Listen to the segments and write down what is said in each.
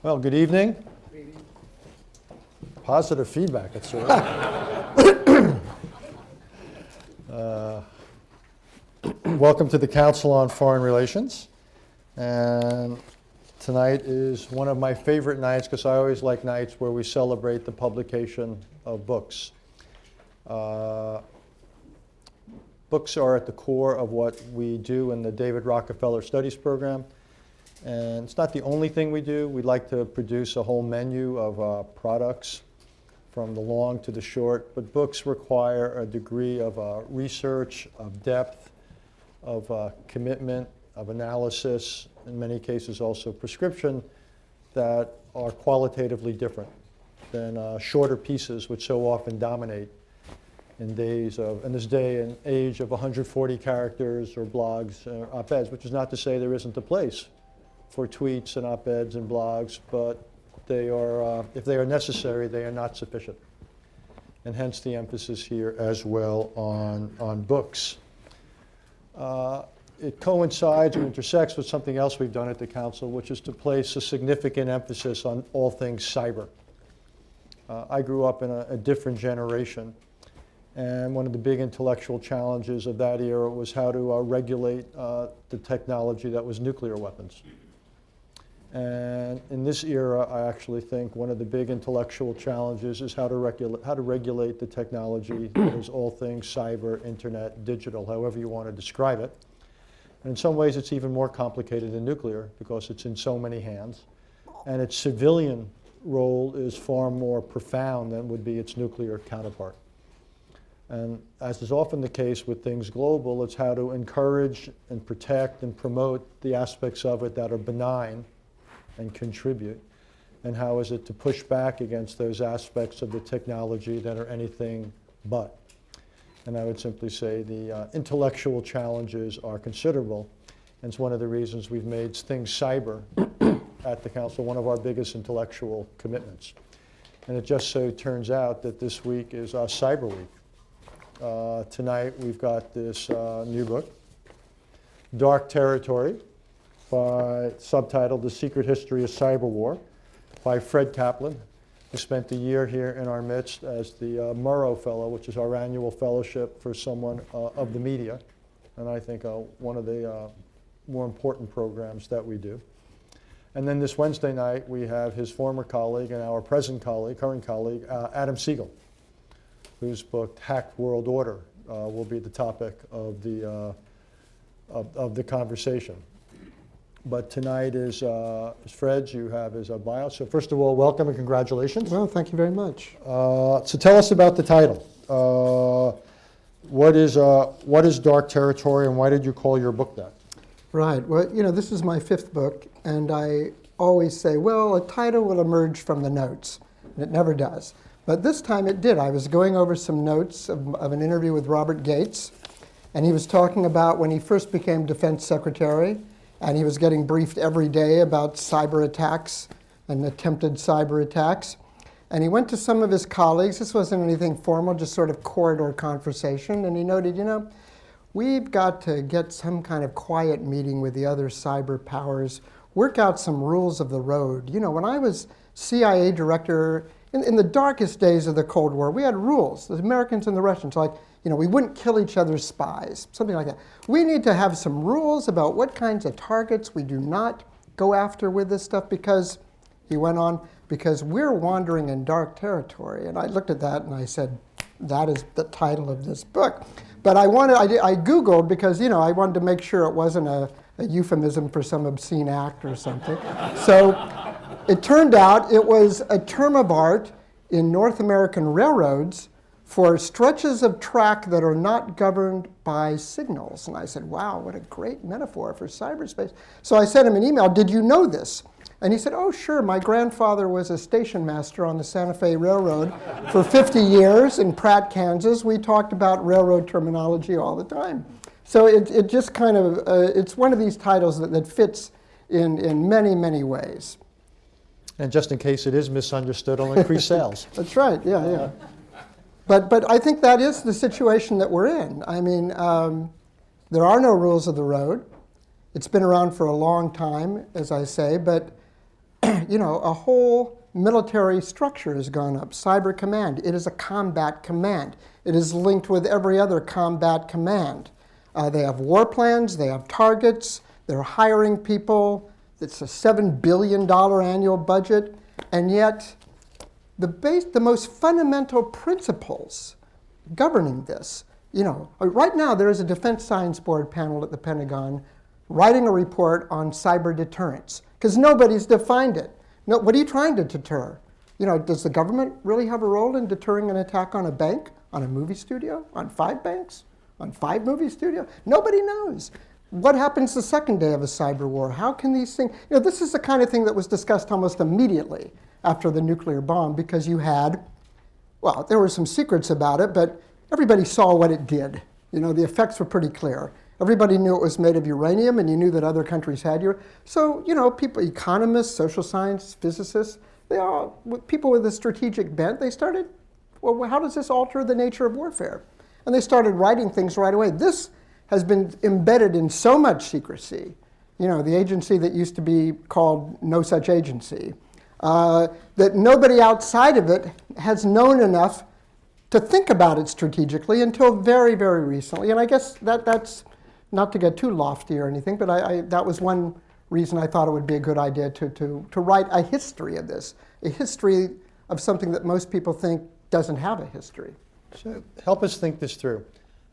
Well, good evening. Positive feedback, that's right. Welcome to the Council on Foreign Relations. And tonight is one of my favorite nights because I always like nights where we celebrate the publication of books. Books are at the core of what we do in the David Rockefeller Studies Program. And it's not the only thing we do. We like to produce a whole menu of products from the long to the short, but books require a degree of research, of depth, of commitment, of analysis, in many cases also prescription, that are qualitatively different than shorter pieces which so often dominate in this day and age of 140 characters or blogs or op-eds, which is not to say there isn't a place for tweets and op-eds and blogs, but they are, if they are necessary, they are not sufficient. And hence the emphasis here as well on books. It coincides or intersects with something else we've done at the Council, which is to place a significant emphasis on all things cyber. I grew up in a different generation, and one of the big intellectual challenges of that era was how to regulate the technology that was nuclear weapons. And in this era, I actually think one of the big intellectual challenges is how to regulate the technology that is all things cyber, internet, digital, however you want to describe it. And in some ways, it's even more complicated than nuclear because it's in so many hands. And its civilian role is far more profound than would be its nuclear counterpart. And as is often the case with things global, it's how to encourage and protect and promote the aspects of it that are benign and contribute, and how is it to push back against those aspects of the technology that are anything but. And I would simply say the intellectual challenges are considerable, and it's one of the reasons we've made things cyber at the Council one of our biggest intellectual commitments. And it just so turns out that this week is Cyber Week. Tonight we've got this new book, Dark Territory, subtitled The Secret History of Cyber War, by Fred Kaplan, who spent a year here in our midst as the Murrow Fellow, which is our annual fellowship for someone of the media, and I think one of the more important programs that we do. And then this Wednesday night, we have his former colleague and our current colleague, Adam Siegel, whose book, Hacked World Order, will be the topic of the conversation. But tonight is Fred's, you have his bio. So first of all, welcome and congratulations. Well, thank you very much. So tell us about the title. What is Dark Territory, and why did you call your book that? Right. Well, this is my 5th book, and I always say, well, a title will emerge from the notes, and it never does. But this time it did. I was going over some notes of an interview with Robert Gates, and he was talking about when he first became Defense Secretary, and he was getting briefed every day about cyber attacks and attempted cyber attacks. And he went to some of his colleagues. This wasn't anything formal, just sort of corridor conversation. And he noted, we've got to get some kind of quiet meeting with the other cyber powers, work out some rules of the road. When I was CIA director, in the darkest days of the Cold War, we had rules, the Americans and the Russians, like, we wouldn't kill each other's spies, something like that. We need to have some rules about what kinds of targets we do not go after with this stuff because, he went on, because we're wandering in dark territory. And I looked at that and I said, that is the title of this book. But I Googled because, I wanted to make sure it wasn't a euphemism for some obscene act or something. So it turned out it was a term of art in North American railroads for stretches of track that are not governed by signals. And I said, wow, what a great metaphor for cyberspace. So I sent him an email, did you know this? And he said, oh, sure, my grandfather was a station master on the Santa Fe Railroad for 50 years in Pratt, Kansas. We talked about railroad terminology all the time. So it just kind of, it's one of these titles that fits in many, many ways. And just in case it is misunderstood, it'll increase sales. That's right, yeah. But I think that is the situation that we're in. I mean, there are no rules of the road. It's been around for a long time, as I say, but a whole military structure has gone up. Cyber Command, it is a combat command. It is linked with every other combat command. They have war plans, they have targets, they're hiring people. It's a $7 billion annual budget, and yet the most fundamental principles governing this, right now there is a Defense Science Board panel at the Pentagon writing a report on cyber deterrence, because nobody's defined it. No, what are you trying to deter? Does the government really have a role in deterring an attack on a bank, on a movie studio, on 5 banks, on 5 movie studios? Nobody knows. What happens the second day of a cyber war? How can these things, this is the kind of thing that was discussed almost immediately after the nuclear bomb, because you had, well, there were some secrets about it, but everybody saw what it did. The effects were pretty clear. Everybody knew it was made of uranium, and you knew that other countries had uranium. So, people, economists, social science, physicists, people with a strategic bent, they started, well, how does this alter the nature of warfare? And they started writing things right away. This has been embedded in so much secrecy. The agency that used to be called No Such Agency, that nobody outside of it has known enough to think about it strategically until very, very recently. And I guess that's not to get too lofty or anything, but that was one reason I thought it would be a good idea to write a history of this, a history of something that most people think doesn't have a history. So help us think this through.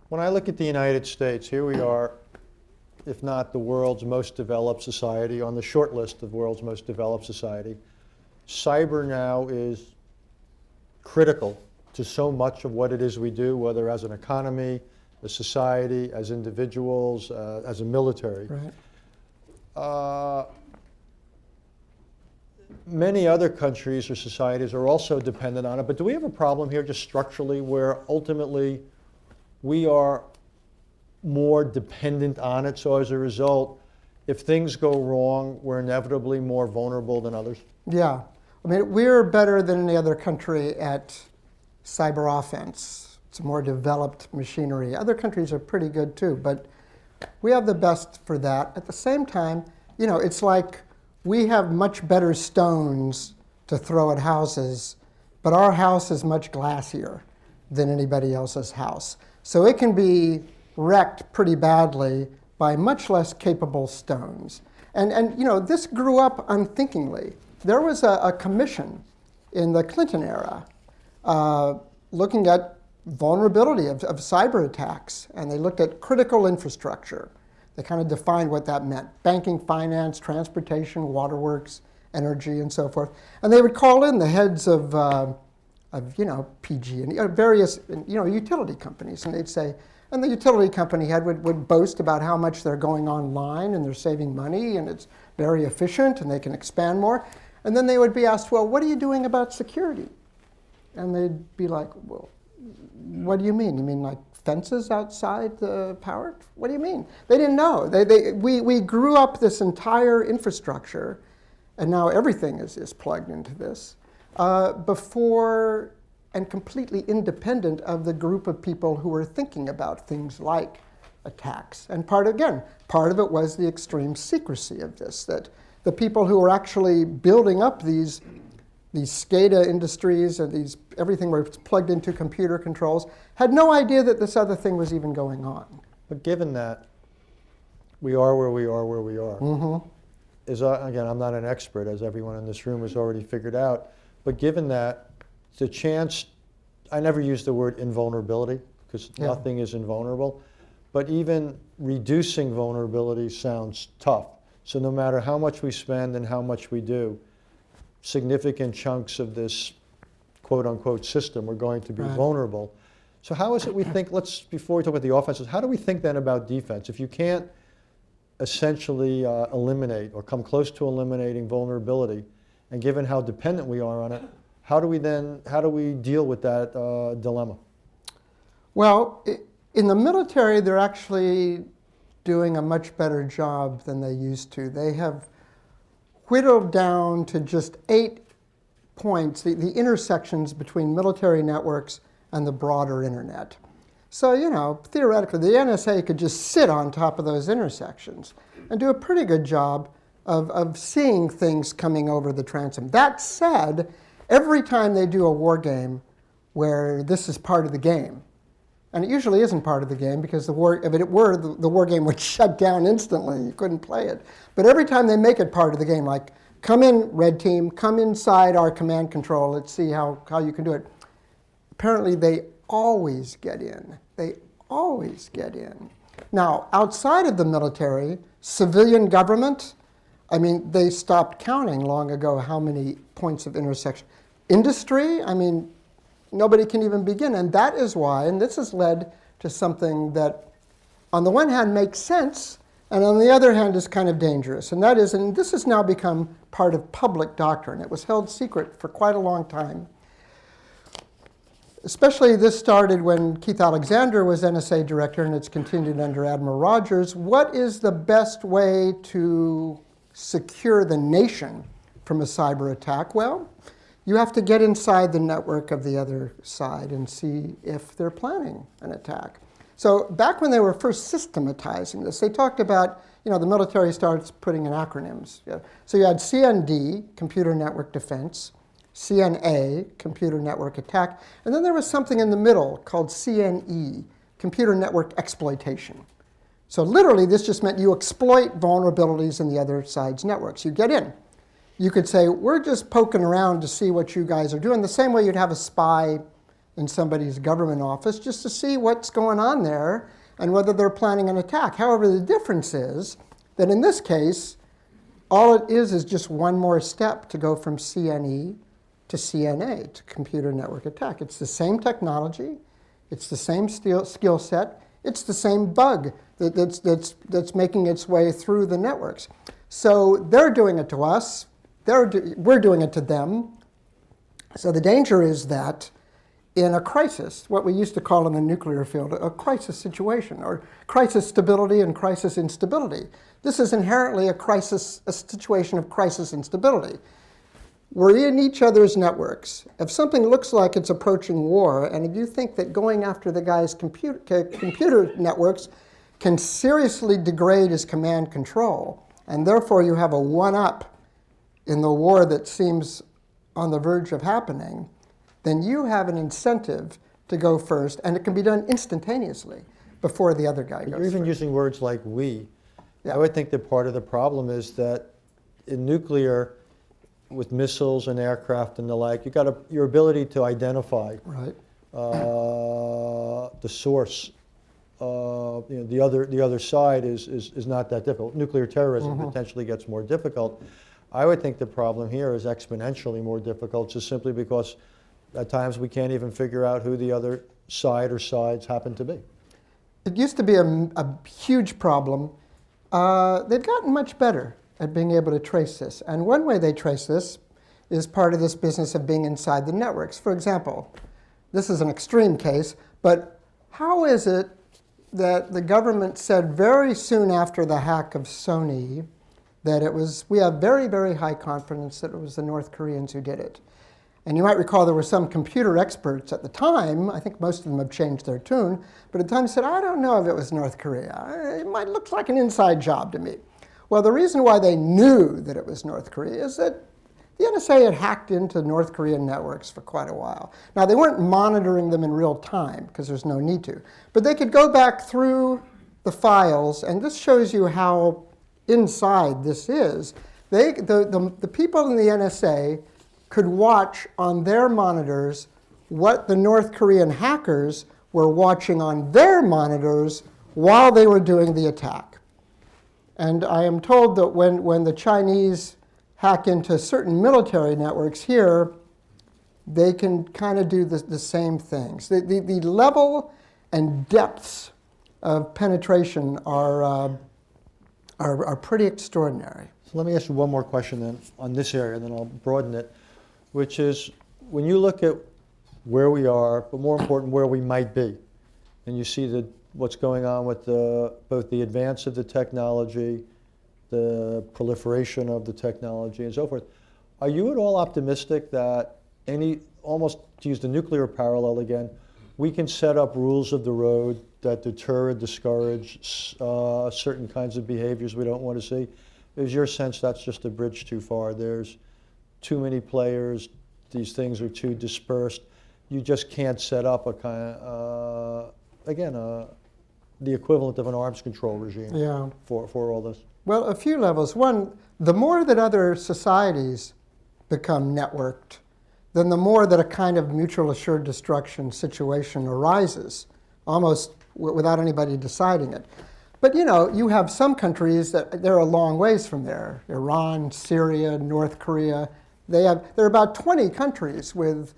When I look at the United States, here we are, if not the world's most developed society, on the short list of world's most developed society. Cyber now is critical to so much of what it is we do, whether as an economy, a society, as individuals, as a military. Right. Many other countries or societies are also dependent on it, but do we have a problem here just structurally where ultimately we are more dependent on it? So as a result, if things go wrong, we're inevitably more vulnerable than others? Yeah. We're better than any other country at cyber offense. It's a more developed machinery. Other countries are pretty good too, but we have the best for that. At the same time, it's like we have much better stones to throw at houses, but our house is much glassier than anybody else's house. So it can be wrecked pretty badly by much less capable stones. And this grew up unthinkingly. There was a commission in the Clinton era looking at vulnerability of cyber attacks, and they looked at critical infrastructure. They kind of defined what that meant: banking, finance, transportation, waterworks, energy, and so forth. And they would call in the heads of PG and various utility companies, and they'd say, and the utility company head would boast about how much they're going online and they're saving money and it's very efficient and they can expand more. And then they would be asked, well, what are you doing about security? And they'd be like, well, what do you mean? You mean like fences outside the power? What do you mean? They didn't know. We grew up this entire infrastructure, and now everything is plugged into this, before and completely independent of the group of people who were thinking about things like attacks. And part of it was the extreme secrecy of this, that the people who were actually building up these SCADA industries and everything where it's plugged into computer controls had no idea that this other thing was even going on. But given that we are where we are, Mm-hmm. Again, I'm not an expert, as everyone in this room has already figured out, but given that the chance, I never use the word invulnerability because nothing is invulnerable, but even reducing vulnerability sounds tough. So no matter how much we spend and how much we do, significant chunks of this quote-unquote system are going to be vulnerable. So how is it we think, before we talk about the offenses, how do we think then about defense? If you can't essentially eliminate or come close to eliminating vulnerability, and given how dependent we are on it, how do we deal with that dilemma? Well, in the military, they're actually doing a much better job than they used to. They have whittled down to just 8 points, the intersections between military networks and the broader internet. So, theoretically, the NSA could just sit on top of those intersections and do a pretty good job of seeing things coming over the transom. That said, every time they do a war game where this is part of the game, and it usually isn't part of the game because if it were, the war game would shut down instantly. You couldn't play it. But every time they make it part of the game, like, come in, red team, come inside our command control, let's see how you can do it. Apparently, they always get in. They always get in. Now, outside of the military, civilian government, I mean, they stopped counting long ago how many points of intersection. Industry, I mean, nobody can even begin. And that is why, and this has led to something that, on the one hand, makes sense, and on the other hand, is kind of dangerous. And that is, and this has now become part of public doctrine. It was held secret for quite a long time. Especially this started when Keith Alexander was NSA director, and it's continued under Admiral Rogers. What is the best way to secure the nation from a cyber attack? Well, you have to get inside the network of the other side and see if they're planning an attack. So back when they were first systematizing this, they talked about, the military starts putting in acronyms. So you had CND, Computer Network Defense, CNA, Computer Network Attack, and then there was something in the middle called CNE, Computer Network Exploitation. So literally, this just meant you exploit vulnerabilities in the other side's networks. You get in. You could say, we're just poking around to see what you guys are doing, the same way you'd have a spy in somebody's government office just to see what's going on there and whether they're planning an attack. However, the difference is that in this case, all it is just one more step to go from CNE to CNA, to Computer Network Attack. It's the same technology, it's the same skill set, it's the same bug that's making its way through the networks. So they're doing it to us, we're doing it to them. So the danger is that in a crisis, what we used to call in the nuclear field a crisis situation, or crisis stability and crisis instability. This is inherently a situation of crisis instability. We're in each other's networks. If something looks like it's approaching war, and if you think that going after the guy's computer networks can seriously degrade his command control, and therefore you have a one-up in the war that seems on the verge of happening, then you have an incentive to go first, and it can be done instantaneously before the other guy goes You're even first. using words like we. Yeah. I would think that part of the problem is that in nuclear, with missiles and aircraft and the like, your ability to identify Right. the source, the other side is not that difficult. Nuclear terrorism potentially gets more difficult. I would think the problem here is exponentially more difficult, just simply because at times we can't even figure out who the other side or sides happen to be. It used to be a huge problem. They've gotten much better at being able to trace this. And one way they trace this is part of this business of being inside the networks. For example, this is an extreme case, but how is it that the government said very soon after the hack of Sony that we have very, very high confidence that it was the North Koreans who did it? And you might recall there were some computer experts at the time, I think most of them have changed their tune, but at the time said, I don't know if it was North Korea. It might look like an inside job to me. Well, the reason why they knew that it was North Korea is that the NSA had hacked into North Korean networks for quite a while. Now, they weren't monitoring them in real time, because there's no need to, but they could go back through the files, and this shows you how inside this is. The people in the NSA could watch on their monitors what the North Korean hackers were watching on their monitors while they were doing the attack. And I am told that when the Chinese hack into certain military networks here, they can kind of do the same things. The level and depths of penetration are pretty extraordinary. So let me ask you one more question then on this area, and then I'll broaden it, which is when you look at where we are, but more important, where we might be, and you see what's going on with both the advance of the technology, the proliferation of the technology, and so forth, are you at all optimistic that almost to use the nuclear parallel again, we can set up rules of the road that deter and discourage certain kinds of behaviors we don't want to see? is your sense that's just a bridge too far? There's too many players, these things are too dispersed. You just can't set up a kind of, the equivalent of an arms control regime Yeah. for all this. Well, a few levels. One, the more that other societies become networked, then the more that a kind of mutual assured destruction situation arises, almost without anybody deciding it. But you have some countries that they're a long ways from there. Iran, Syria, North Korea. There are about 20 countries with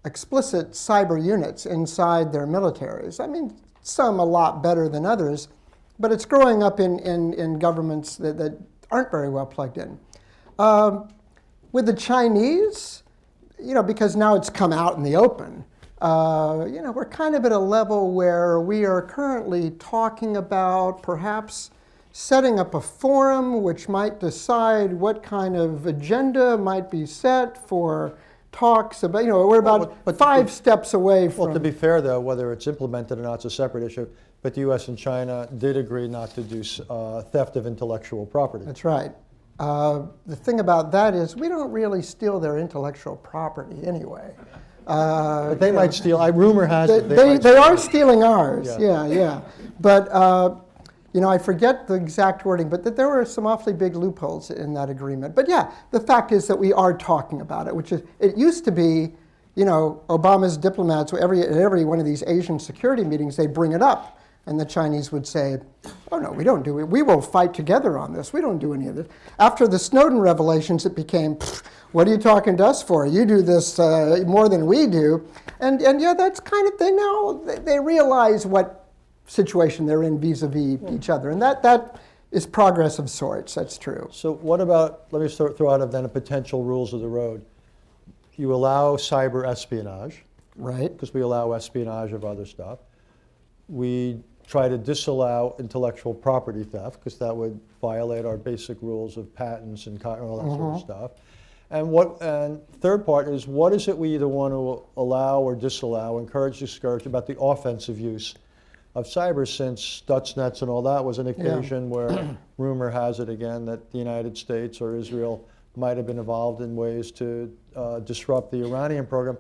explicit cyber units inside their militaries. I mean, some a lot better than others, but it's growing up in governments that aren't very well plugged in. With the Chinese, because now it's come out in the open, we're kind of at a level where we are currently talking about perhaps setting up a forum which might decide what kind of agenda might be set for talks about, we're about five steps away from... Well, to be fair, though, whether it's implemented or not, it's a separate issue. But the U.S. and China did agree not to do theft of intellectual property. That's right. The thing about that is we don't really steal their intellectual property anyway. But they might steal. Rumor has it they are stealing ours. Yeah. But I forget the exact wording, but that there were some awfully big loopholes in that agreement. But yeah, the fact is that we are talking about it, which is it used to be, Obama's diplomats at every one of these Asian security meetings they'd bring it up. And the Chinese would say, oh, no, we don't do it. We will fight together on this. We don't do any of this. After the Snowden revelations, it became, what are you talking to us for? You do this more than we do. And yeah, that's kind of, they realize what situation they're in vis-a-vis each other. And that is progress of sorts. That's true. So what about, let me throw out then a potential rules of the road. You allow cyber espionage. Right. Because we allow espionage of other stuff. We try to disallow intellectual property theft because that would violate our basic rules of patents and all that sort of stuff. And third part is, what is it we either want to allow or disallow, encourage, discourage about the offensive use of cyber, since Stuxnet and all that was an occasion where rumor has it again that the United States or Israel might have been involved in ways to disrupt the Iranian program.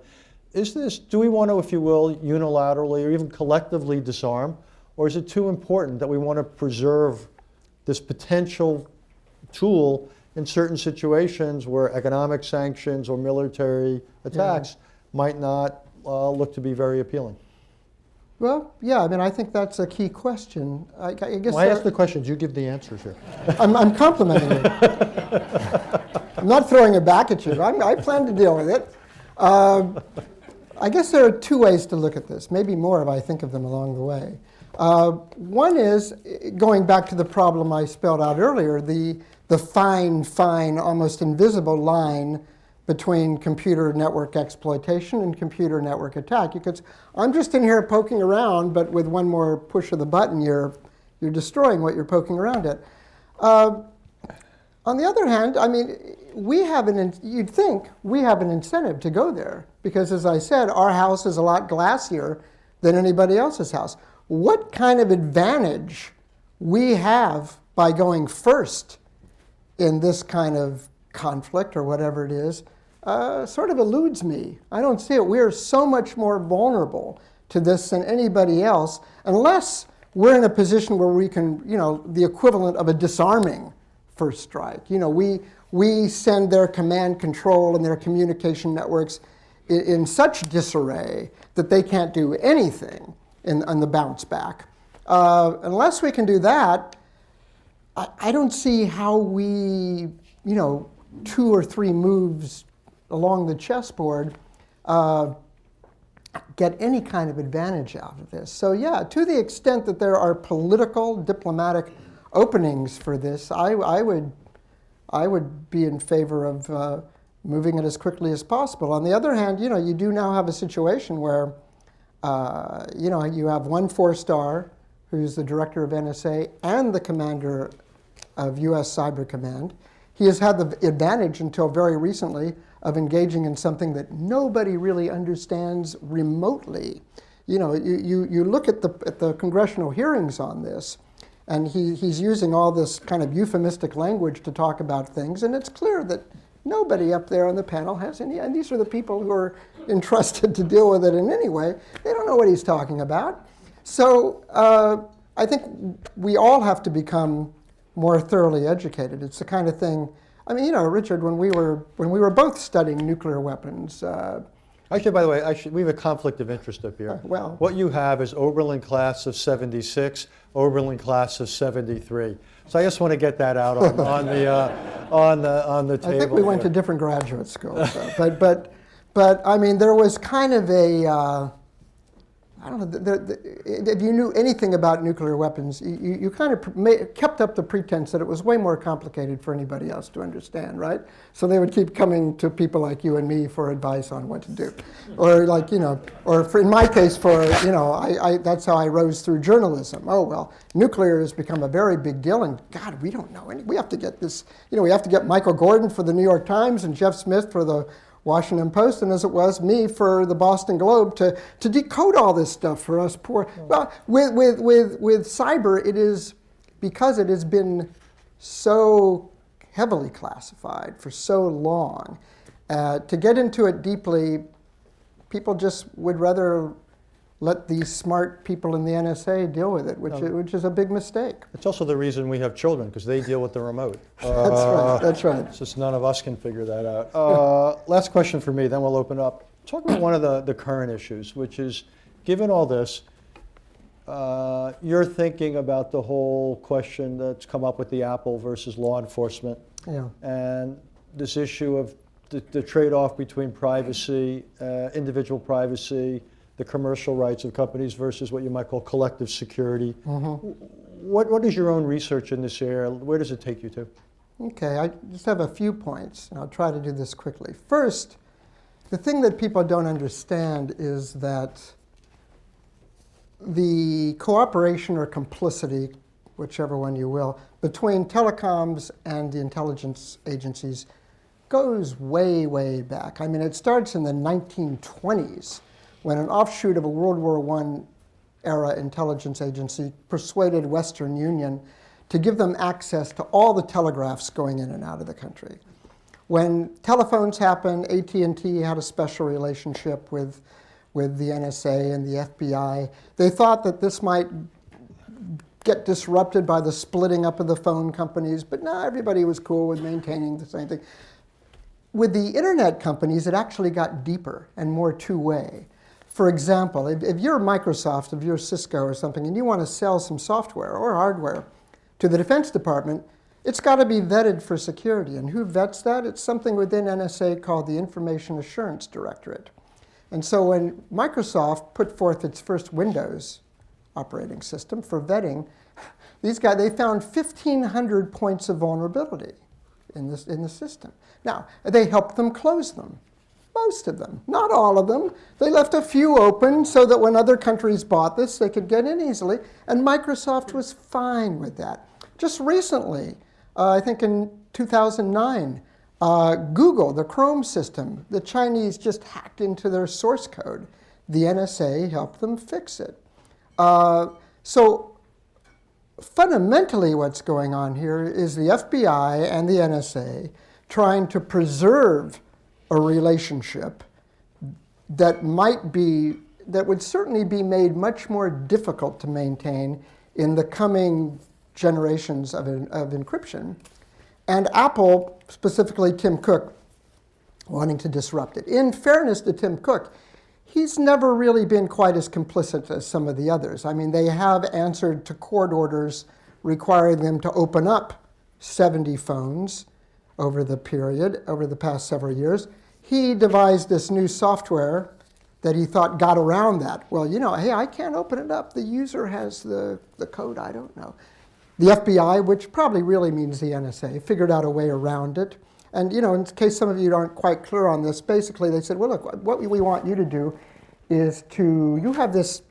Do we want to, if you will, unilaterally or even collectively disarm? Or is it too important that we want to preserve this potential tool in certain situations where economic sanctions or military attacks might not look to be very appealing? Well, yeah, I think that's a key question. I guess I ask the questions, you give the answers here. I'm complimenting you. I'm not throwing it back at you. I plan to deal with it. I guess there are two ways to look at this, maybe more if I think of them along the way. One is, going back to the problem I spelled out earlier, the fine, almost invisible line between computer network exploitation and computer network attack. Because I'm just in here poking around, but with one more push of the button, you're destroying what you're poking around at. On the other hand, you'd think we have an incentive to go there because, as I said, our house is a lot glassier than anybody else's house. What kind of advantage we have by going first in this kind of conflict or whatever it is sort of eludes me. I don't see it. We're so much more vulnerable to this than anybody else, unless we're in a position where we can, the equivalent of a disarming first strike. We send their command control and their communication networks in such disarray that they can't do anything on the bounce back. Unless we can do that, I don't see how we, 2 or 3 moves along the chessboard get any kind of advantage out of this. So yeah, to the extent that there are political, diplomatic openings for this, I would be in favor of moving it as quickly as possible. On the other hand, you do now have a situation where you have one 4-star who's the director of NSA and the commander of U.S. Cyber Command. He has had the advantage until very recently of engaging in something that nobody really understands remotely. You look at the congressional hearings on this, And he's using all this kind of euphemistic language to talk about things, and it's clear that nobody up there on the panel has any, and these are the people who are entrusted to deal with it in any way. They don't know what he's talking about. So I think we all have to become more thoroughly educated. It's the kind of thing, I mean, you know, Richard, when we were both studying nuclear weapons. Actually, by the way, we have a conflict of interest up here. Well. What you have is Oberlin class of 76, Oberlin class of 73. So I just want to get that out on the table. I think we went to different graduate schools, but I mean, there was kind of a, I don't know, if you knew anything about nuclear weapons, you kind of kept up the pretense that it was way more complicated for anybody else to understand, right? So they would keep coming to people like you and me for advice on what to do. Or like, you know, or for, in my case, for, you know, that's how I rose through journalism. Oh, well, nuclear has become a very big deal, and God, we don't know any, we have to get this, you know, we have to get Michael Gordon for the New York Times and Jeff Smith for the Washington Post, and as it was me for the Boston Globe to decode all this stuff for us poor. Well, with cyber, it is because it has been so heavily classified for so long. To get into it deeply, people just would rather let these smart people in the NSA deal with it, which is a big mistake. It's also the reason we have children, because they deal with the remote. That's right. It's just none of us can figure that out. Last question for me, then we'll open up. Talk about one of the current issues, which is, given all this, you're thinking about the whole question that's come up with the Apple versus law enforcement, and this issue of the trade-off between privacy, individual privacy, the commercial rights of companies versus what you might call collective security. What is your own research in this area? Where does it take you to? Okay, I just have a few points, and I'll try to do this quickly. First, the thing that people don't understand is that the cooperation or complicity, whichever one you will, between telecoms and the intelligence agencies goes way, way back. I mean, it starts in the 1920s, when an offshoot of a World War I era intelligence agency persuaded Western Union to give them access to all the telegraphs going in and out of the country. When telephones happened, AT&T had a special relationship with the NSA and the FBI. They thought that this might get disrupted by the splitting up of the phone companies, but no, everybody was cool with maintaining the same thing. With the internet companies, it actually got deeper and more two-way. For example, if you're Microsoft, if you're Cisco or something, and you want to sell some software or hardware to the Defense Department, it's got to be vetted for security. And who vets that? It's something within NSA called the Information Assurance Directorate. And so when Microsoft put forth its first Windows operating system for vetting, these guys, they found 1,500 points of vulnerability in the system. Now, they helped them close them. Most of them, not all of them. They left a few open so that when other countries bought this, they could get in easily, and Microsoft was fine with that. Just recently, I think in 2009, Google, the Chrome system, the Chinese just hacked into their source code. The NSA helped them fix it. So fundamentally what's going on here is the FBI and the NSA trying to preserve a relationship that would certainly be made much more difficult to maintain in the coming generations of encryption. And Apple, specifically Tim Cook, wanting to disrupt it. In fairness to Tim Cook, he's never really been quite as complicit as some of the others. I mean, they have answered to court orders requiring them to open up 70 phones over the past several years. He devised this new software that he thought got around that. Well, you know, hey, I can't open it up. The user has the code. I don't know. The FBI, which probably really means the NSA, figured out a way around it. And, you know, in case some of you aren't quite clear on this, basically they said, well, look, what we want you to do is you have this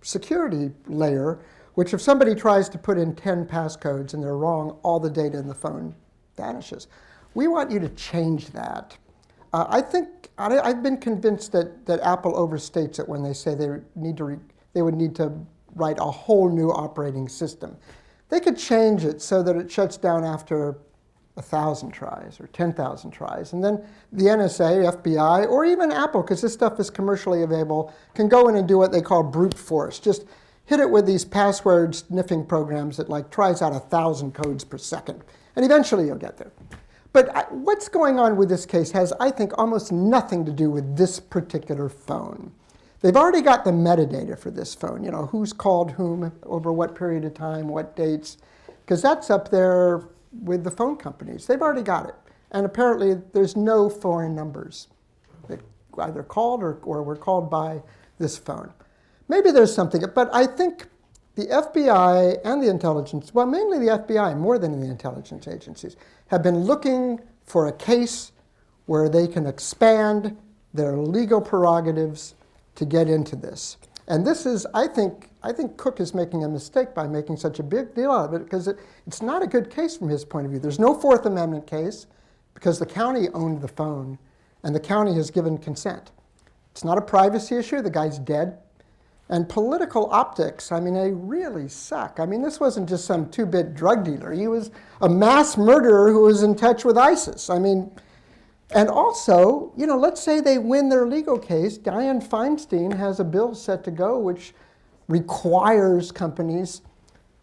security layer, which if somebody tries to put in 10 passcodes and they're wrong, all the data in the phone vanishes. We want you to change that. I think I've been convinced that Apple overstates it when they say they would need to write a whole new operating system. they could change it so that it shuts down after 1,000 tries or 10,000 tries. And then the NSA, FBI, or even Apple, because this stuff is commercially available, can go in and do what they call brute force. Just hit it with these password sniffing programs that like tries out 1,000 codes per second. And eventually you'll get there. But what's going on with this case has, I think, almost nothing to do with this particular phone. They've already got the metadata for this phone, you know, who's called whom, over what period of time, what dates, because that's up there with the phone companies. They've already got it. And apparently there's no foreign numbers that either called or were called by this phone. Maybe there's something, but I think the FBI and the intelligence, well, mainly the FBI more than the intelligence agencies, have been looking for a case where they can expand their legal prerogatives to get into this. And this is, I think Cook is making a mistake by making such a big deal out of it, because it's not a good case from his point of view. There's no Fourth Amendment case because the county owned the phone and the county has given consent. It's not a privacy issue, the guy's dead. And political optics, I mean, they really suck. I mean, this wasn't just some two-bit drug dealer. He was a mass murderer who was in touch with ISIS. I mean, and also, you know, let's say they win their legal case. Dianne Feinstein has a bill set to go which requires companies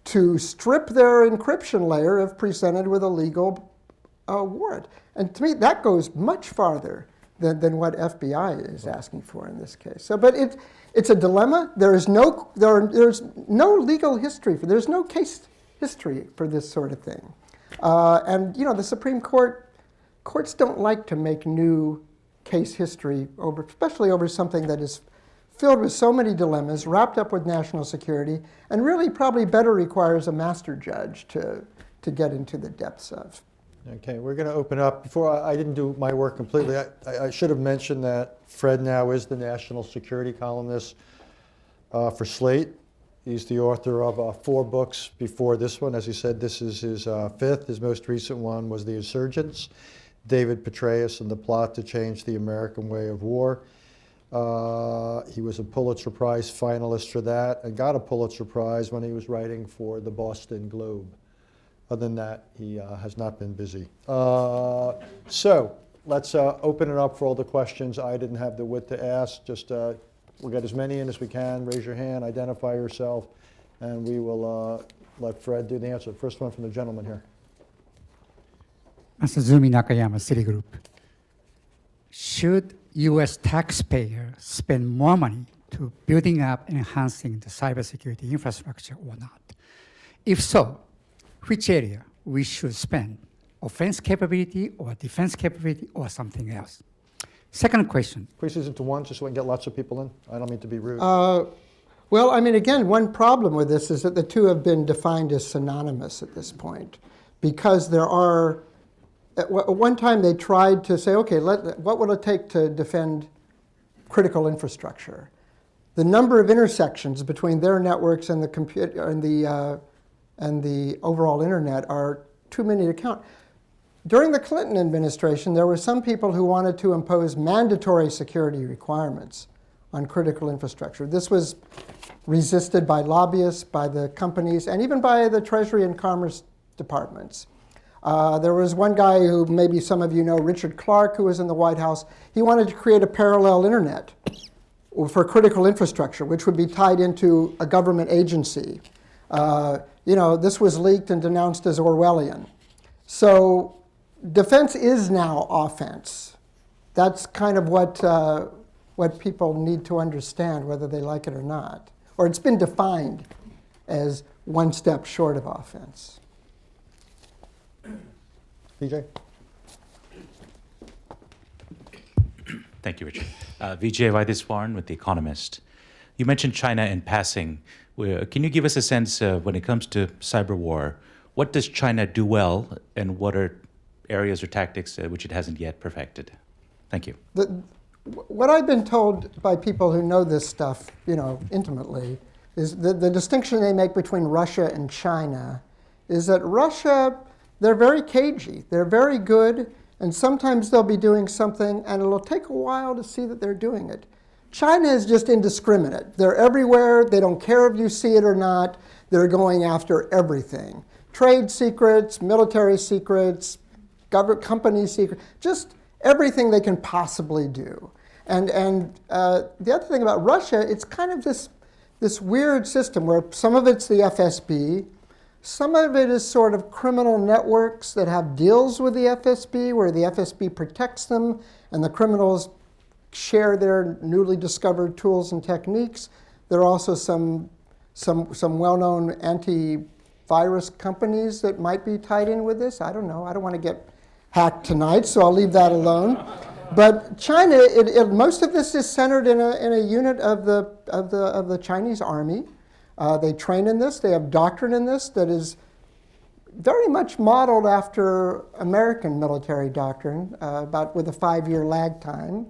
to strip their encryption layer if presented with a legal warrant. And to me, that goes much farther than what FBI is asking for in this case. So, but it's a dilemma. There's no legal history for. There's no case history for this sort of thing. And you know, the Supreme Courts don't like to make new case history over, especially over something that is filled with so many dilemmas, wrapped up with national security, and really probably better requires a master judge to get into the depths of. Okay, we're going to open up. Before I didn't do my work completely, I should have mentioned that Fred now is the national security columnist for Slate. He's the author of 4 books before this one. As he said, this is his 5th. His most recent one was The Insurgents, David Petraeus and the Plot to Change the American Way of War. He was a Pulitzer Prize finalist for that and got a Pulitzer Prize when he was writing for the Boston Globe. Other than that, he has not been busy. So let's open it up for all the questions I didn't have the wit to ask. Just we'll get as many in as we can. Raise your hand, identify yourself, and we will let Fred do the answer. First one from the gentleman here. Masazumi Nakayama, Citigroup. Should U.S. taxpayers spend more money to building up and enhancing the cybersecurity infrastructure or not? If so, which area we should spend? Offense capability or defense capability or something else? Second question. Please use it to one just so we can get lots of people in. I don't mean to be rude. Well, I mean, again, one problem with this is that the two have been defined as synonymous at this point, because there are, at one time they tried to say, okay, what will it take to defend critical infrastructure? The number of intersections between their networks and the computer and the overall internet are too many to count. During the Clinton administration, there were some people who wanted to impose mandatory security requirements on critical infrastructure. This was resisted by lobbyists, by the companies, and even by the Treasury and Commerce departments. There was one guy who maybe some of you know, Richard Clarke, who was in the White House. He wanted to create a parallel internet for critical infrastructure, which would be tied into a government agency. You know, this was leaked and denounced as Orwellian. So defense is now offense. That's kind of what people need to understand, whether they like it or not. Or it's been defined as one step short of offense. VJ? Thank you, Richard. Vijay Vaidiswaran with The Economist. You mentioned China in passing. Can you give us a sense when it comes to cyber war, what does China do well and what are areas or tactics which it hasn't yet perfected? Thank you. What I've been told by people who know this stuff, you know, intimately, is the distinction they make between Russia and China is that Russia, they're very cagey. They're very good, and sometimes they'll be doing something, and it'll take a while to see that they're doing it. China is just indiscriminate. They're everywhere. They don't care if you see it or not. they're going after everything. Trade secrets, military secrets, government company secrets, just everything they can possibly do. And the other thing about Russia, it's kind of this weird system where some of it's the FSB, some of it is sort of criminal networks that have deals with the FSB, where the FSB protects them and the criminals share their newly discovered tools and techniques. There are also some well-known antivirus companies that might be tied in with this. I don't know. I don't want to get hacked tonight, so I'll leave that alone. But China, most of this is centered in a unit of the Chinese army. They train in this. They have doctrine in this that is very much modeled after American military doctrine, about with a 5-year lag time.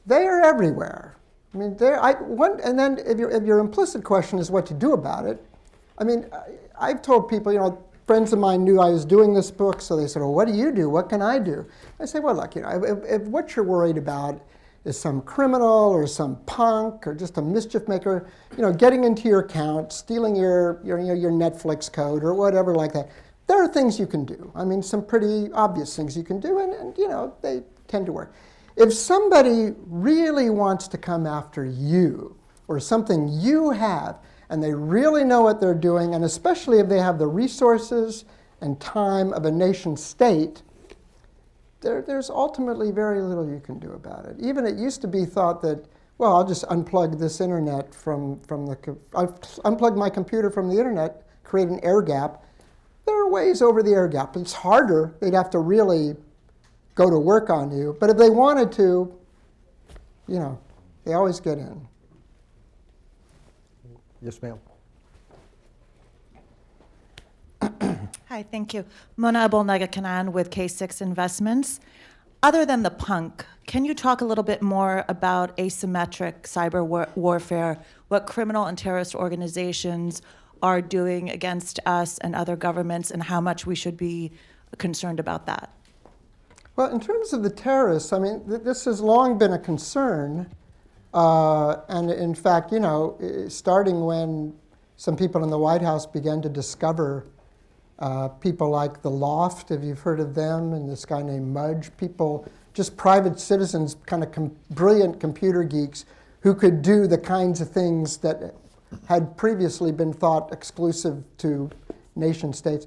They are everywhere. I mean, and then if your implicit question is what to do about it, I mean, I've told people, friends of mine knew I was doing this book, so they said, well, what do you do? What can I do? I say, well, look, if what you're worried about is some criminal or some punk or just a mischief maker, getting into your account, stealing your Netflix code or whatever like that, there are things you can do. I mean, some pretty obvious things you can do, and they tend to work. If somebody really wants to come after you or something you have, and they really know what they're doing, and especially if they have the resources and time of a nation state, there's ultimately very little you can do about it. Even it used to be thought that, well, I'll just unplug this internet unplug my computer from the internet, create an air gap. There are ways over the air gap. It's harder. They'd have to really go to work on you. But if they wanted to, they always get in. Yes, ma'am. Hi, thank you. Mona Abulnaga-Kanan with K6 Investments. Other than the punk, can you talk a little bit more about asymmetric cyber warfare, what criminal and terrorist organizations are doing against us and other governments, and how much we should be concerned about that? Well, in terms of the terrorists, I mean, this has long been a concern. And in fact, starting when some people in the White House began to discover people like the Loft, if you've heard of them, and this guy named Mudge, people, just private citizens, kind of brilliant computer geeks who could do the kinds of things that had previously been thought exclusive to nation states.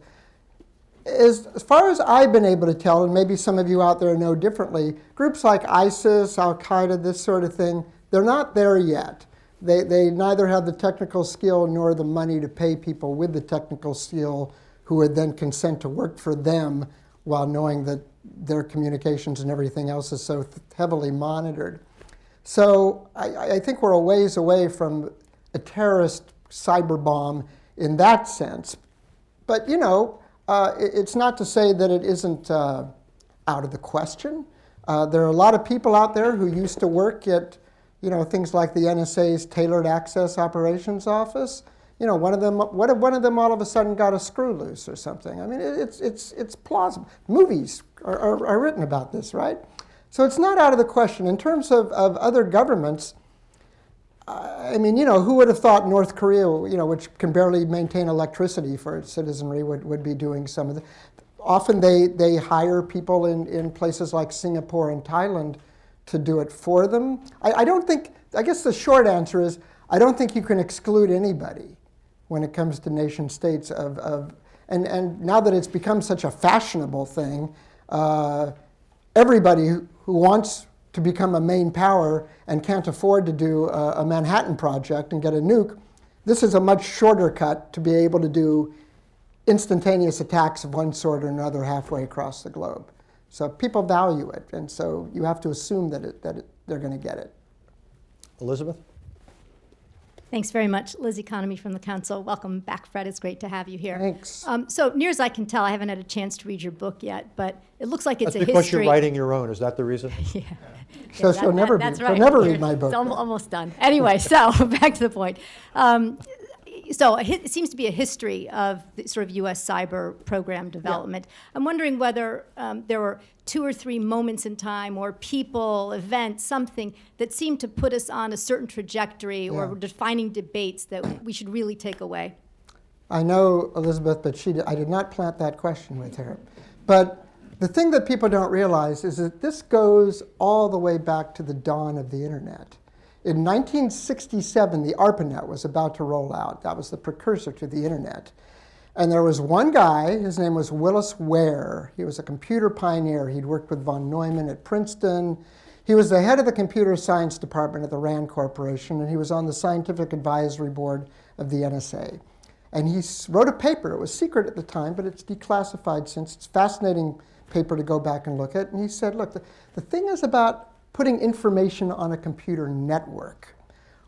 As far as I've been able to tell, and maybe some of you out there know differently, groups like ISIS, Al-Qaeda, this sort of thing, they're not there yet. They neither have the technical skill nor the money to pay people with the technical skill who would then consent to work for them while knowing that their communications and everything else is so heavily monitored. So I think we're a ways away from a terrorist cyber bomb in that sense. But it's not to say that it isn't out of the question. There are a lot of people out there who used to work at things like the NSA's Tailored Access Operations Office. What if one of them all of a sudden got a screw loose or something? I mean, it's plausible. Movies are written about this, right? So it's not out of the question. In terms of other governments, I mean, who would have thought North Korea, which can barely maintain electricity for its citizenry, would be doing some of the. Often they hire people in places like Singapore and Thailand to do it for them. I guess the short answer is, I don't think you can exclude anybody when it comes to nation states and now that it's become such a fashionable thing, everybody who wants to become a main power and can't afford to do a Manhattan Project and get a nuke, this is a much shorter cut to be able to do instantaneous attacks of one sort or another halfway across the globe. So people value it, and so you have to assume that they're going to get it. Elizabeth? Thanks very much. Liz Economy from the Council. Welcome back, Fred. It's great to have you here. Thanks. So near as I can tell, I haven't had a chance to read your book yet, but it looks like it's That's a because history. you're writing your own. Is that the reason? Yeah. So Yeah, she'll never that's read right. my book. It's almost done. Anyway, so back to the point. So it seems to be a history of the sort of U.S. cyber program development. I'm wondering whether there were 2 or 3 moments in time or people, events, something that seemed to put us on a certain trajectory or defining debates that we should really take away. I know Elizabeth, but I did not plant that question with her. But the thing that people don't realize is that this goes all the way back to the dawn of the internet. In 1967, the ARPANET was about to roll out. That was the precursor to the internet. And there was one guy, his name was Willis Ware. He was a computer pioneer. He'd worked with von Neumann at Princeton. He was the head of the computer science department at the RAND Corporation, and he was on the scientific advisory board of the NSA. And he wrote a paper. It was secret at the time, but it's declassified since. It's a fascinating paper to go back and look at. And he said, look, the thing is about putting information on a computer network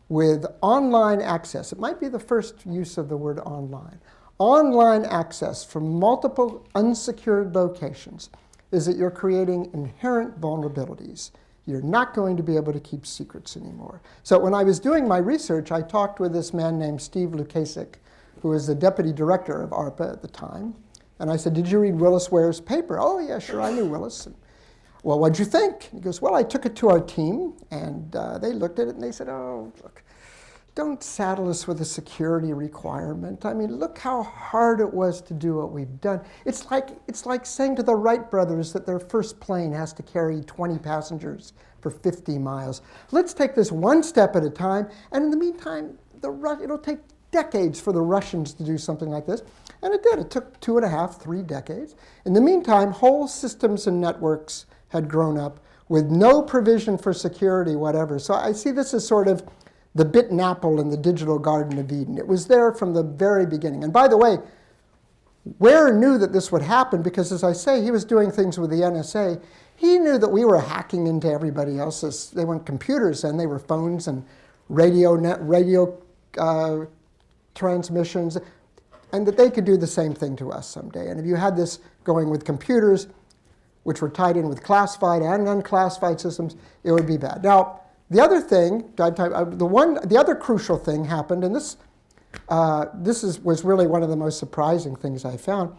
with online access. It might be the first use of the word online. Online access from multiple unsecured locations is that you're creating inherent vulnerabilities. You're not going to be able to keep secrets anymore. So when I was doing my research, I talked with this man named Steve Lukasik, who was the deputy director of ARPA at the time. And I said, did you read Willis Ware's paper? Oh, yeah, sure, I knew Willis. And, well, what'd you think? He goes, well, I took it to our team, and they looked at it, and they said, oh, look, don't saddle us with a security requirement. I mean, look how hard it was to do what we've done. It's like saying to the Wright brothers that their first plane has to carry 20 passengers for 50 miles. Let's take this one step at a time, and in the meantime, it'll take decades for the Russians to do something like this. And it did. It took 2.5, 3 decades. In the meantime, whole systems and networks had grown up with no provision for security, whatever. So I see this as sort of the bitten apple in the digital Garden of Eden. It was there from the very beginning. And by the way, Ware knew that this would happen because, as I say, he was doing things with the NSA. He knew that we were hacking into everybody else's. They weren't computers then, they were phones and radio transmissions, and that they could do the same thing to us someday. And if you had this going with computers, which were tied in with classified and unclassified systems, it would be bad. Now, the other thing, the other crucial thing happened, and this was really one of the most surprising things I found.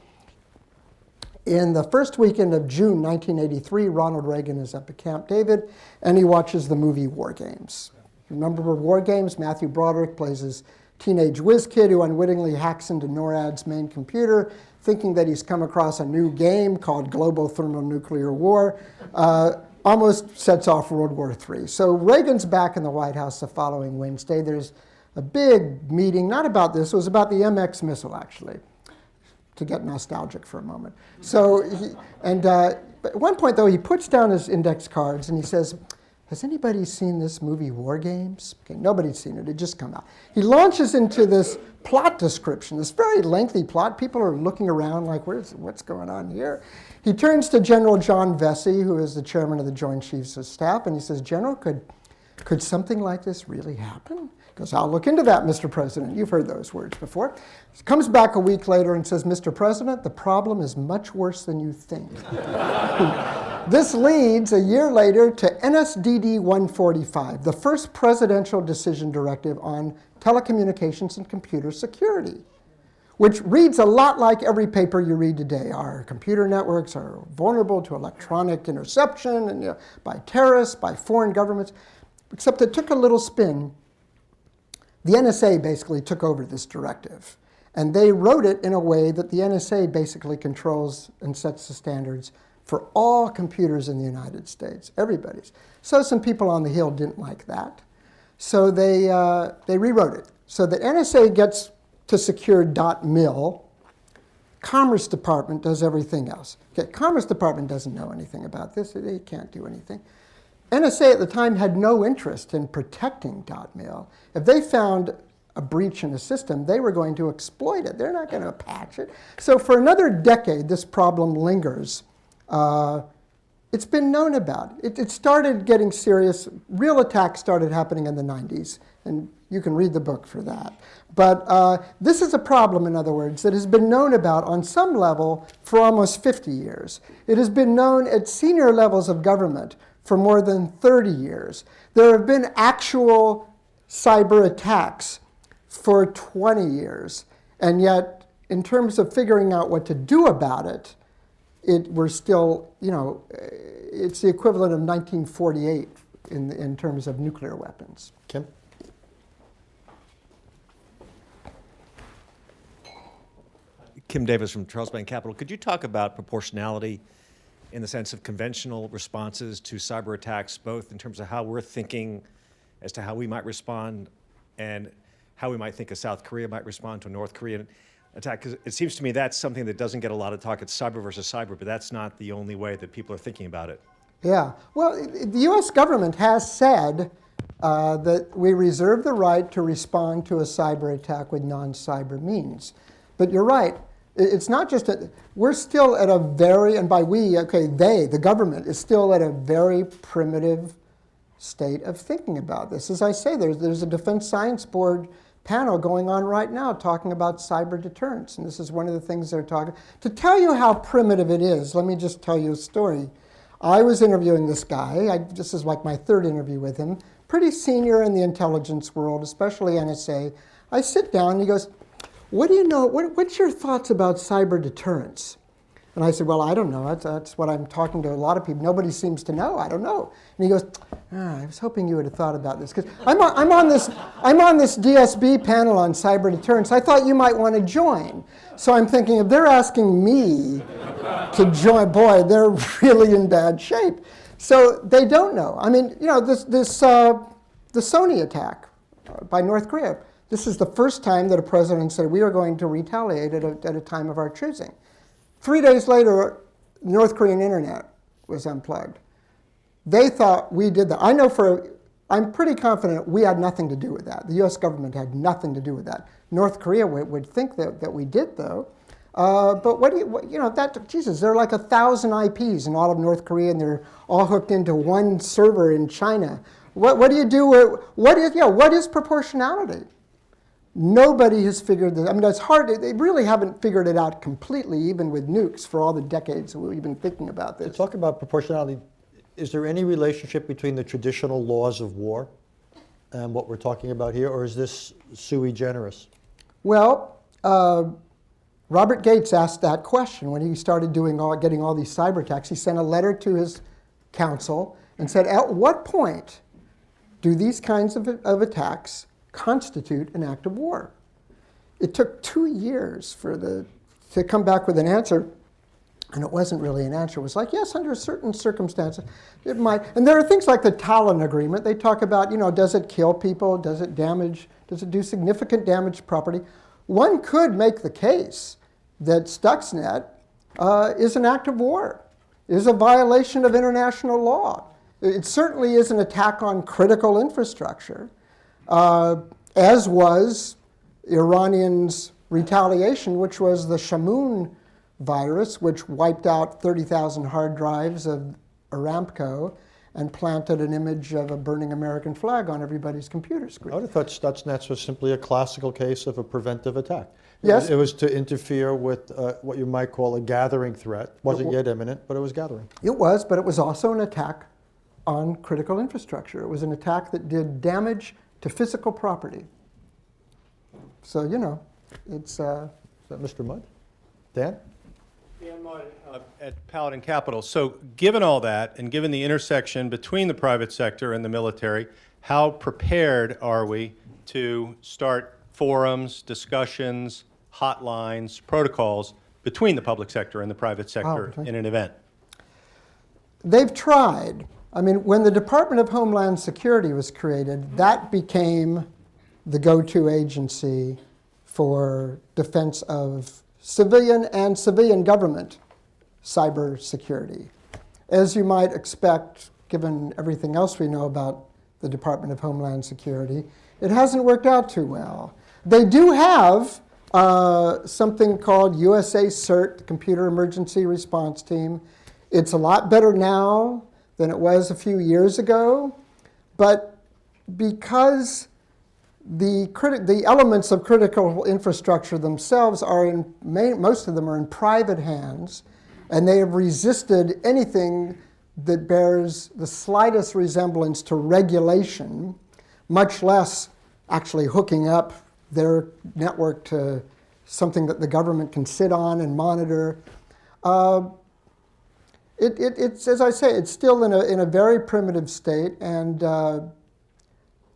In the first weekend of June 1983, Ronald Reagan is up at Camp David, and he watches the movie War Games. Remember War Games? Matthew Broderick plays his teenage whiz kid who unwittingly hacks into NORAD's main computer, thinking that he's come across a new game called Global Thermonuclear War. Almost sets off World War III. So Reagan's back in the White House the following Wednesday. There's a big meeting, not about this, it was about the MX missile, actually, to get nostalgic for a moment. So, but at one point, though, he puts down his index cards and he says, has anybody seen this movie War Games? Okay, nobody's seen it, it just come out. He launches into this plot description, this very lengthy plot. People are looking around like, what's going on here? He turns to General John Vesey, who is the chairman of the Joint Chiefs of Staff, and he says, General, could something like this really happen? He goes, I'll look into that, Mr. President. You've heard those words before. He comes back a week later and says, Mr. President, the problem is much worse than you think. This leads, a year later, to NSDD 145, the first presidential decision directive on telecommunications and computer security, which reads a lot like every paper you read today. Our computer networks are vulnerable to electronic interception and, by terrorists, by foreign governments, except it took a little spin. The NSA basically took over this directive, and they wrote it in a way that the NSA basically controls and sets the standards for all computers in the United States, everybody's. So some people on the Hill didn't like that. So they rewrote it. So the NSA gets to secure .mil. Commerce Department does everything else. Okay, Commerce Department doesn't know anything about this. They can't do anything. NSA at the time had no interest in protecting .mil. If they found a breach in a system, they were going to exploit it. They're not going to patch it. So for another decade, this problem lingers. It's been known about. It started getting serious. Real attacks started happening in the 90s, and you can read the book for that. But this is a problem, in other words, that has been known about on some level for almost 50 years. It has been known at senior levels of government for more than 30 years. There have been actual cyber attacks for 20 years. And yet, in terms of figuring out what to do about it, we're still, it's the equivalent of 1948 in terms of nuclear weapons. Kim? Kim Davis from Charles Bank Capital. Could you talk about proportionality in the sense of conventional responses to cyber attacks, both in terms of how we're thinking as to how we might respond and how we might think a South Korea might respond to a North Korean attack? Because it seems to me that's something that doesn't get a lot of talk. It's cyber versus cyber, but that's not the only way that people are thinking about it. Yeah. Well, the U.S. government has said that we reserve the right to respond to a cyber attack with non-cyber means. But you're right. It's not just we're still at a very, and by we, okay, the government, is still at a very primitive state of thinking about this. As I say, there's a Defense Science Board panel going on right now talking about cyber deterrence, and this is one of the things they're talking. To tell you how primitive it is, let me just tell you a story. I was interviewing this guy. This is like my third interview with him. Pretty senior in the intelligence world, especially NSA. I sit down and he goes, "What do you know? What's your thoughts about cyber deterrence?" And I said, "Well, I don't know. That's what I'm talking to a lot of people. Nobody seems to know. I don't know." And he goes, "I was hoping you would have thought about this because I'm on this DSB panel on cyber deterrence. I thought you might want to join." So I'm thinking, if they're asking me to join, boy, they're really in bad shape. So they don't know. I mean, the Sony attack by North Korea. This is the first time that a president said we are going to retaliate at a time of our choosing. 3 days later, North Korean internet was unplugged. They thought we did that. I'm pretty confident we had nothing to do with that. The U.S. government had nothing to do with that. North Korea would think that we did, though. But Jesus, there are like 1,000 IPs in all of North Korea, and they're all hooked into one server in China. What do you do? What is proportionality? Nobody has figured this. I mean, it's hard. They really haven't figured it out completely, even with nukes, for all the decades that we've been thinking about this. To talk about proportionality, is there any relationship between the traditional laws of war and what we're talking about here, or is this sui generis? Well, Robert Gates asked that question when he started getting all these cyber attacks. He sent a letter to his counsel and said, "At what point do these kinds of attacks constitute an act of war?" It took 2 years to come back with an answer, and it wasn't really an answer. It was like, yes, under certain circumstances, it might. And there are things like the Tallinn Agreement. They talk about, does it kill people? Does it do significant damage to property? One could make the case that Stuxnet is an act of war, is a violation of international law. It certainly is an attack on critical infrastructure. As was Iranians' retaliation, which was the Shamoon virus, which wiped out 30,000 hard drives of Aramco and planted an image of a burning American flag on everybody's computer screen. I would have thought Stuxnet was simply a classical case of a preventive attack. Yes. It was to interfere with what you might call a gathering threat. It wasn't yet imminent, but it was gathering. It was, but it was also an attack on critical infrastructure. It was an attack that did damage to physical property. So, it's... Is that Mr. Mudd? Dan? Dan Mudd at Paladin Capital. So given all that, and given the intersection between the private sector and the military, how prepared are we to start forums, discussions, hotlines, protocols between the public sector and the private sector in an event? They've tried. I mean, when the Department of Homeland Security was created, that became the go-to agency for defense of civilian and civilian government cybersecurity. As you might expect, given everything else we know about the Department of Homeland Security, it hasn't worked out too well. They do have something called USA CERT, the Computer Emergency Response Team. It's a lot better now than it was a few years ago, but because the elements of critical infrastructure themselves most of them are in private hands, and they have resisted anything that bears the slightest resemblance to regulation, much less actually hooking up their network to something that the government can sit on and monitor. It's, as I say, it's still in a very primitive state, and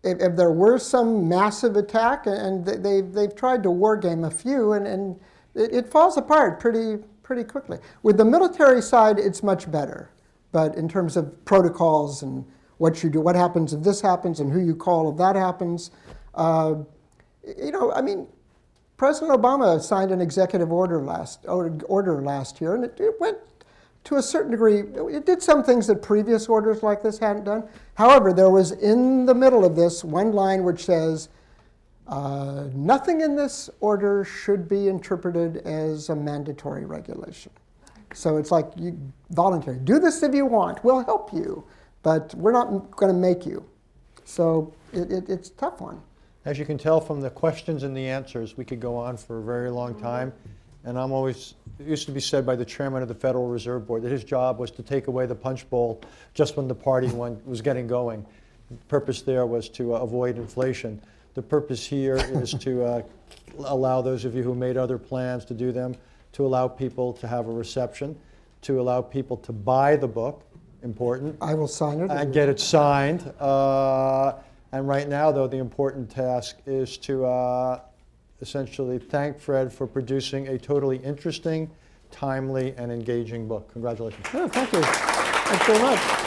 if there were some massive attack, and they've tried to war game a few, and it falls apart pretty quickly. With the military side, it's much better, but in terms of protocols and what you do, what happens if this happens, and who you call if that happens, you know, I mean, President Obama signed an executive order last year, and it went to a certain degree. It did some things that previous orders like this hadn't done. However, there was in the middle of this one line which says, nothing in this order should be interpreted as a mandatory regulation. So it's like voluntary. Do this if you want. We'll help you, but we're not going to make you. So it's a tough one. As you can tell from the questions and the answers, we could go on for a very long time. And it used to be said by the chairman of the Federal Reserve Board that his job was to take away the punch bowl just when the party was getting going. The purpose there was to avoid inflation. The purpose here is to allow those of you who made other plans to do them, to allow people to have a reception, to allow people to buy the book, important. I will sign it. And get it signed. And right now, though, the important task is to essentially thank Fred for producing a totally interesting, timely, and engaging book. Congratulations. Oh, thank you. Thanks very much.